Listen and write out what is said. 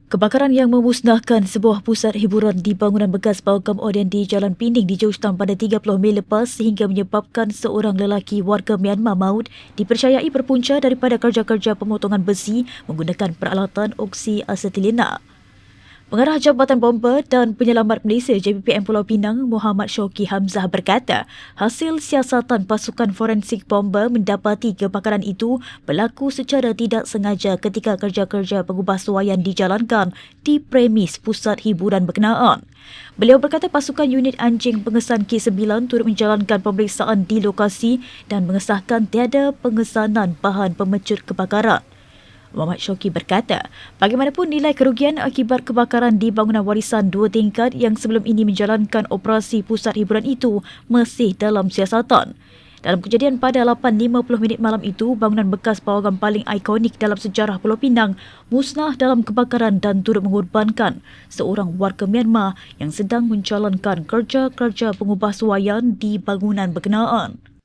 Kebakaran yang memusnahkan sebuah pusat hiburan di bangunan bekas pawagam Odean di Jalan Pining di Georgetown pada 30 Mei lepas sehingga menyebabkan seorang lelaki warga Myanmar maut dipercayai berpunca daripada kerja-kerja pemotongan besi menggunakan peralatan oksi asetilena. Pengarah Jabatan Bomba dan Penyelamat Malaysia JBPM Pulau Pinang, Muhammad Syauqi Hamzah berkata, hasil siasatan pasukan forensik bomba mendapati kebakaran itu berlaku secara tidak sengaja ketika kerja-kerja pengubahsuaian dijalankan di premis pusat hiburan berkenaan. Beliau berkata pasukan unit anjing pengesan K9 turut menjalankan pemeriksaan di lokasi dan mengesahkan tiada pengesanan bahan pemecut kebakaran. Muhammad Syauqi berkata, bagaimanapun nilai kerugian akibat kebakaran di bangunan warisan 2 tingkat yang sebelum ini menjalankan operasi pusat hiburan itu masih dalam siasatan. Dalam kejadian pada 8.50 malam itu, bangunan bekas pawagam paling ikonik dalam sejarah Pulau Pinang musnah dalam kebakaran dan turut mengorbankan seorang warga Myanmar yang sedang menjalankan kerja-kerja pengubahsuaian di bangunan berkenaan.